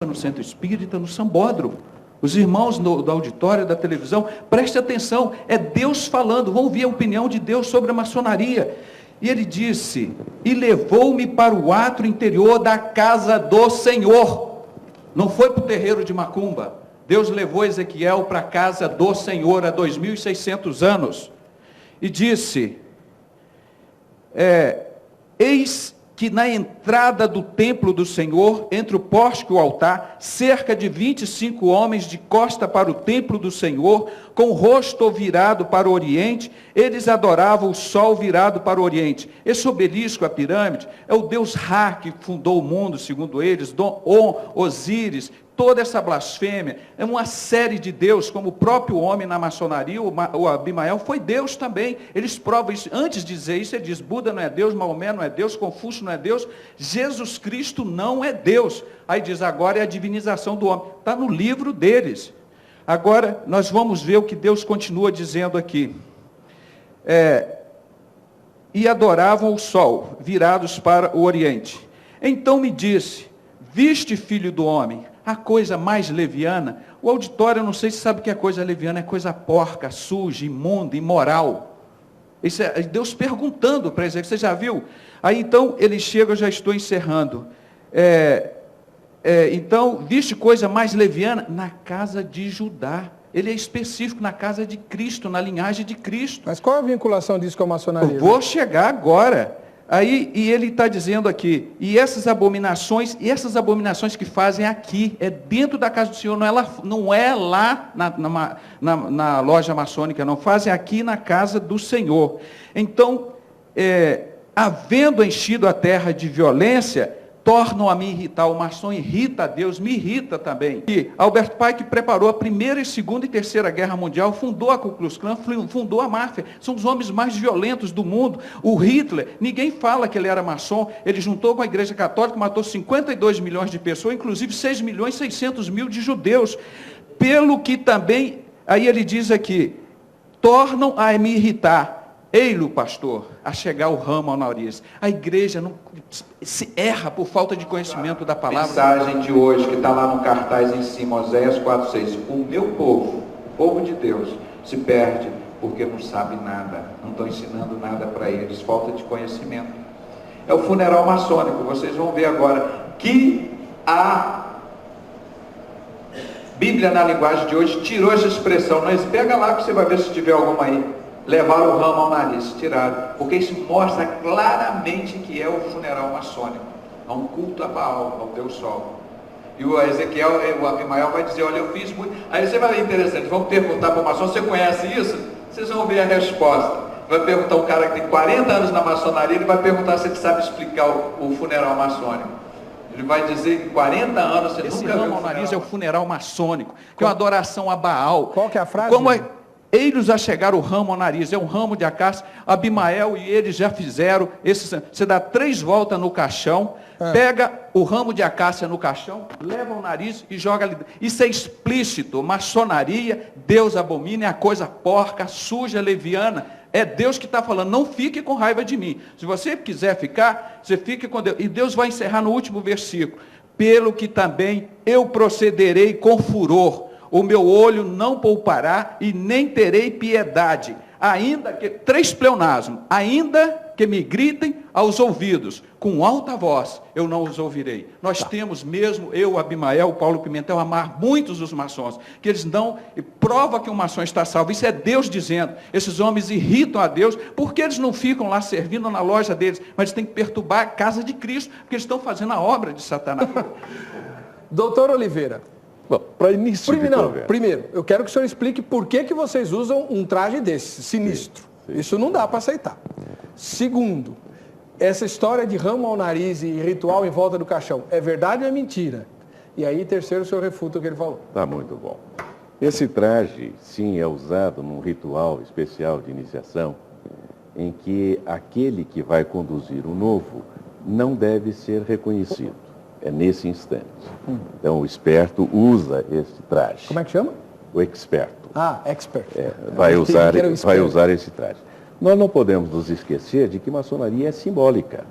no Centro Espírita, no Sambódromo. Os irmãos do auditório, da televisão, preste atenção, é Deus falando, vão ouvir a opinião de Deus sobre a maçonaria. E ele disse, e levou-me para o átrio interior da casa do Senhor. Não foi para o terreiro de Macumba. Deus levou Ezequiel para a casa do Senhor há 2.600 anos. E disse, eis que na entrada do templo do Senhor, entre o pórtico e o altar, cerca de 25 homens de costa para o templo do Senhor, com o rosto virado para o oriente, eles adoravam o sol virado para o oriente. Esse obelisco, a pirâmide, é o deus Ra que fundou o mundo, segundo eles, On, Osíris. Toda essa blasfêmia é uma série de Deus, como o próprio homem na maçonaria, o Abimael, foi Deus também. Eles provam isso. Antes de dizer isso, ele diz, Buda não é Deus, Maomé não é Deus, Confúcio não é Deus, Jesus Cristo não é Deus. Aí diz, agora é a divinização do homem. Está no livro deles. Agora, nós vamos ver o que Deus continua dizendo aqui. E adoravam o sol, virados para o oriente. Então me disse, viste, filho do homem, a coisa mais leviana? O auditório, eu não sei se sabe o que é coisa leviana, é coisa porca, suja, imunda, imoral. Isso é Deus perguntando para Ezequiel, você já viu? Aí então ele chega, eu já estou encerrando. Então, viste coisa mais leviana? Na casa de Judá. Ele é específico, na casa de Cristo, na linhagem de Cristo. Mas qual a vinculação disso com a maçonaria? Eu vou chegar agora. Aí, e ele está dizendo aqui, e essas abominações que fazem aqui, é dentro da casa do Senhor, não é lá na loja maçônica, não, fazem aqui na casa do Senhor. Então, havendo enchido a terra de violência, tornam a me irritar. O maçom irrita a Deus, me irrita também. E Albert Pike preparou a Primeira, Segunda e Terceira Guerra Mundial, fundou a Ku Klux Klan, fundou a máfia. São os homens mais violentos do mundo. O Hitler, ninguém fala que ele era maçom, ele juntou com a Igreja Católica, matou 52 milhões de pessoas, inclusive 6.600.000 de judeus. Pelo que também, aí ele diz aqui, tornam a me irritar. Ei-lo, pastor, a chegar o ramo ao nariz. A igreja não se erra por falta de conhecimento da palavra. A mensagem de hoje, que está lá no cartaz em cima, Oséias 4,6. O meu povo, o povo de Deus, se perde porque não sabe nada. Não estão ensinando nada para eles, falta de conhecimento. É o funeral maçônico, vocês vão ver agora que a Bíblia, na linguagem de hoje, tirou essa expressão. Mas pega lá que você vai ver se tiver alguma aí. Levaram o ramo ao nariz, tiraram, porque isso mostra claramente que é o funeral maçônico, é um culto a Baal, ao Deus Sol. E o Ezequiel, o Abimael vai dizer, olha, eu fiz muito. Aí você vai ver interessante, vamos perguntar para o maçom, você conhece isso? Vocês vão ver a resposta. Vai perguntar um cara que tem 40 anos na maçonaria, ele vai perguntar se ele sabe explicar o funeral maçônico. Ele vai dizer, em 40 anos, você esse nunca viu ramo ao nariz é o funeral maçônico, que é uma adoração a Baal. Qual que é a frase? Eles a chegar o ramo ao nariz, é um ramo de acácia. Abimael e eles já fizeram, você dá 3 voltas no caixão, pega o ramo de acácia no caixão, leva o nariz e joga ali. Isso é explícito, maçonaria, Deus abomina, é a coisa porca, suja, leviana. É Deus que está falando, não fique com raiva de mim. Se você quiser ficar, você fique com Deus. E Deus vai encerrar no último versículo. Pelo que também eu procederei com furor. O meu olho não poupará e nem terei piedade, ainda que, 3 pleonasmos, ainda que me gritem aos ouvidos, com alta voz, eu não os ouvirei. Nós temos mesmo, eu, Abimael, Paulo Pimentel, amar muitos dos maçons, que eles não, prova que um maçom está salvo, isso é Deus dizendo, esses homens irritam a Deus, porque eles não ficam lá servindo na loja deles, mas eles têm que perturbar a casa de Cristo, porque eles estão fazendo a obra de Satanás. Doutor Oliveira. Bom, para início primeiro, eu quero que o senhor explique por que vocês usam um traje desse, sinistro. Sim. Isso não dá para aceitar. Segundo, essa história de ramo ao nariz e ritual em volta do caixão, é verdade ou é mentira? E aí, terceiro, o senhor refuta o que ele falou. Tá muito bom. Esse traje, sim, é usado num ritual especial de iniciação, em que aquele que vai conduzir o novo não deve ser reconhecido. É nesse instante. Então, o esperto usa esse traje. Como é que chama? O experto. Ah, expert. Vai usar esse traje. Nós não podemos nos esquecer de que maçonaria é simbólica.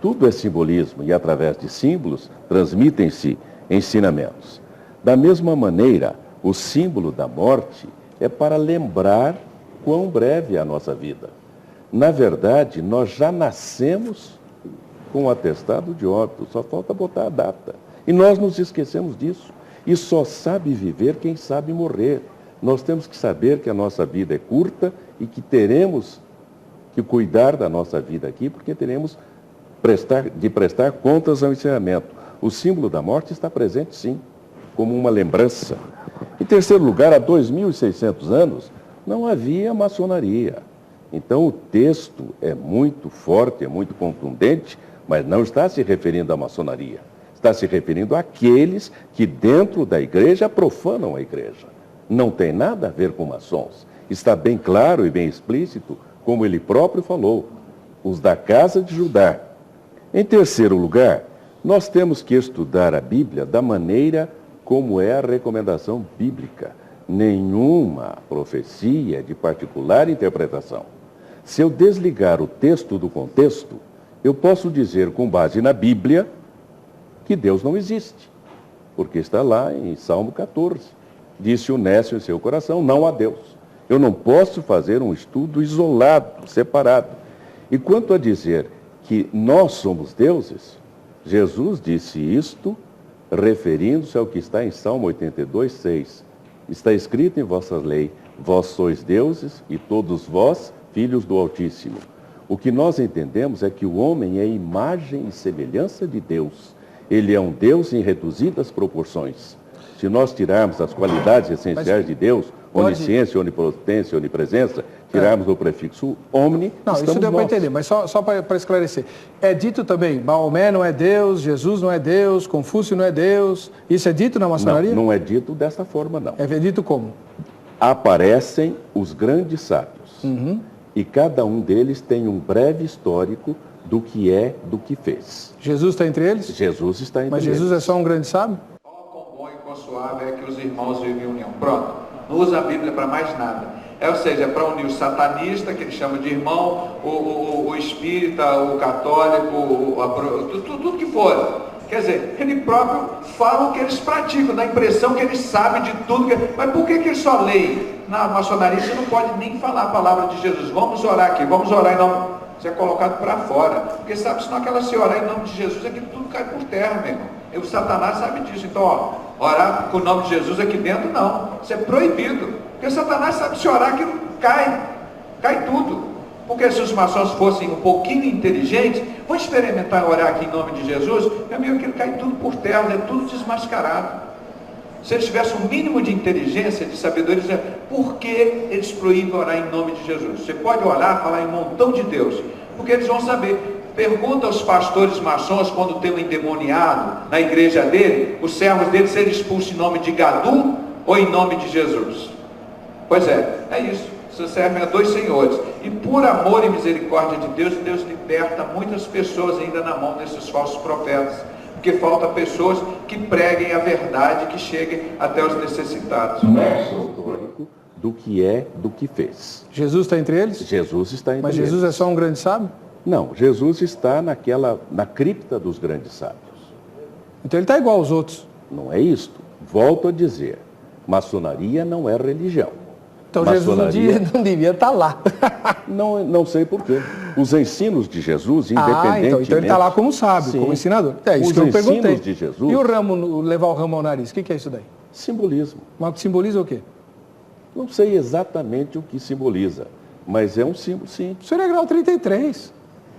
Tudo é simbolismo e, através de símbolos, transmitem-se ensinamentos. Da mesma maneira, o símbolo da morte é para lembrar quão breve é a nossa vida. Na verdade, nós já nascemos com o atestado de óbito, só falta botar a data. E nós nos esquecemos disso. E só sabe viver quem sabe morrer. Nós temos que saber que a nossa vida é curta e que teremos que cuidar da nossa vida aqui, porque teremos de prestar contas ao encerramento. O símbolo da morte está presente, sim, como uma lembrança. Em terceiro lugar, há 2.600 anos, não havia maçonaria. Então, o texto é muito forte, é muito contundente, mas não está se referindo à maçonaria. Está se referindo àqueles que dentro da igreja profanam a igreja. Não tem nada a ver com maçons. Está bem claro e bem explícito, como ele próprio falou, os da casa de Judá. Em terceiro lugar, nós temos que estudar a Bíblia da maneira como é a recomendação bíblica. Nenhuma profecia é de particular interpretação. Se eu desligar o texto do contexto, eu posso dizer com base na Bíblia que Deus não existe, porque está lá em Salmo 14. Disse o nécio em seu coração, não há Deus. Eu não posso fazer um estudo isolado, separado. E quanto a dizer que nós somos deuses, Jesus disse isto referindo-se ao que está em Salmo 82, 6. Está escrito em vossa lei, vós sois deuses e todos vós filhos do Altíssimo. O que nós entendemos é que o homem é imagem e semelhança de Deus. Ele é um Deus em reduzidas proporções. Se nós tirarmos as qualidades essenciais de Deus, onisciência, onipotência, onipresença, tirarmos o prefixo omni, não, isso deu para entender, mas só para esclarecer. É dito também, Maomé não é Deus, Jesus não é Deus, Confúcio não é Deus. Isso é dito na maçonaria? Não, não é dito dessa forma, não. É dito como? Aparecem os grandes sábios. E cada um deles tem um breve histórico do que é, do que fez. Jesus está entre eles? Jesus está entre eles. Mas Jesus é só um grande sábio? Quão bom e quão suave é que os irmãos vivem em união. Pronto. Não usa a Bíblia para mais nada. Ou seja, é para unir o satanista, que ele chama de irmão, o espírita, o católico, tudo que for. Quer dizer, ele próprio fala o que eles praticam, dá a impressão que eles sabem de tudo. Mas por que eles só leem? Na maçonaria você não pode nem falar a palavra de Jesus. Vamos orar aqui, vamos orar em nome. Você é colocado para fora. Porque sabe, senão aquela se orar em nome de Jesus, aquilo tudo cai por terra, meu irmão. E o Satanás sabe disso. Então, ó, orar com o nome de Jesus aqui dentro, não. Isso é proibido. Porque o Satanás sabe se orar aquilo cai tudo. Porque se os maçons fossem um pouquinho inteligentes, vou experimentar orar aqui em nome de Jesus, meu amigo, aquilo cai tudo por terra, é tudo desmascarado. Se eles tivessem um mínimo de inteligência, de sabedoria, por que eles proíbem orar em nome de Jesus? Você pode orar, falar em um montão de Deus, porque eles vão saber. Pergunta aos pastores maçons, quando tem um endemoniado na igreja dele, os servos dele serem expulsos em nome de Gadu ou em nome de Jesus. Pois é isso. Você serve a dois senhores. E por amor e misericórdia de Deus, Deus liberta muitas pessoas ainda na mão desses falsos profetas. Porque falta pessoas que preguem a verdade, que cheguem até os necessitados. Histórico do que é, do que fez. Jesus está entre eles? Jesus está entre eles. Mas Jesus é só um grande sábio? Não, Jesus está na cripta dos grandes sábios. Então ele está igual aos outros. Não é isto. Volto a dizer, maçonaria não é religião. Então maçonaria... Jesus não devia estar lá. Não sei por quê. Os ensinos de Jesus, independentemente... Então ele está lá como sábio, como ensinador. É isso que eu perguntei. De Jesus... E o ramo, levar o ramo ao nariz, o que é isso daí? Simbolismo. Mas simboliza o quê? Não sei exatamente o que simboliza, mas é um símbolo, sim. O senhor é grau 33.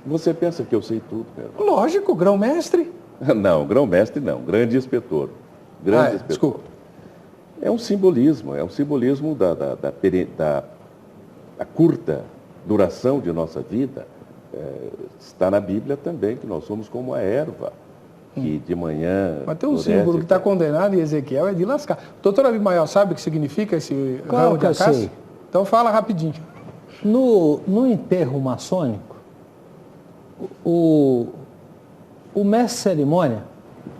Você pensa que eu sei tudo, meu? Lógico, grão-mestre. Não, grão-mestre não, grande inspetor. Grande inspetor. Desculpa. É um simbolismo da curta duração de nossa vida. Está na Bíblia também, que nós somos como a erva, que de manhã... Mas tem um símbolo que está condenado em Ezequiel, é de lascar. Doutor Abimael, sabe o que significa esse ramo de acácia? Então fala rapidinho. No enterro maçônico, o mestre cerimônia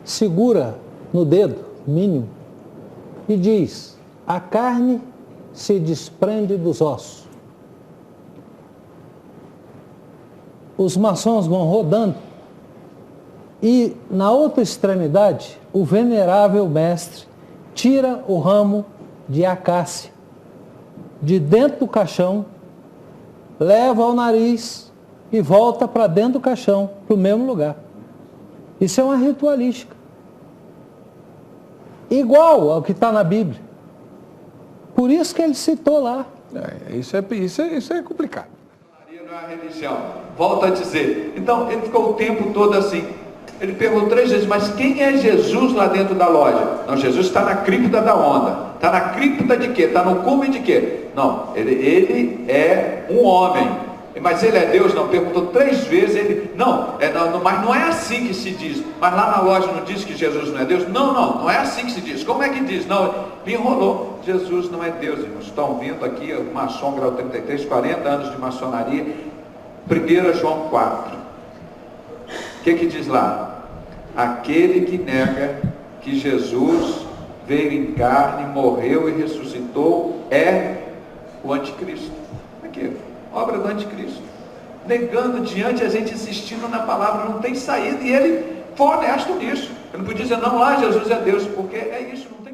segura no dedo mínimo e diz: a carne se desprende dos ossos. Os maçons vão rodando E na outra extremidade, o venerável mestre tira o ramo de acácia de dentro do caixão, leva ao nariz e volta para dentro do caixão, para o mesmo lugar. Isso é uma ritualística. Igual ao que está na Bíblia. Por isso que ele citou lá. Isso é complicado. Não é a religião. Volto a dizer. Então, ele ficou o tempo todo assim. Ele perguntou 3 vezes, mas quem é Jesus lá dentro da loja? Não, Jesus está na cripta da onda. Está na cripta de quê? Está no cume de quê? Não, ele é um homem. Mas ele é Deus? Não, perguntou 3 vezes. Ele, mas não é assim que se diz. Mas lá na loja não diz que Jesus não é Deus? Não é assim que se diz. Como é que diz? Não, me enrolou. Jesus não é Deus, irmãos. Estão vindo aqui, maçom grau 33, 40 anos de maçonaria. 1 João 4. O que diz lá? Aquele que nega que Jesus veio em carne, morreu e ressuscitou é o anticristo. Aqui, obra do anticristo. Negando diante, a gente insistindo na palavra, não tem saída. E ele foi honesto nisso. Ele não podia dizer, não, lá Jesus é Deus, porque é isso, não tem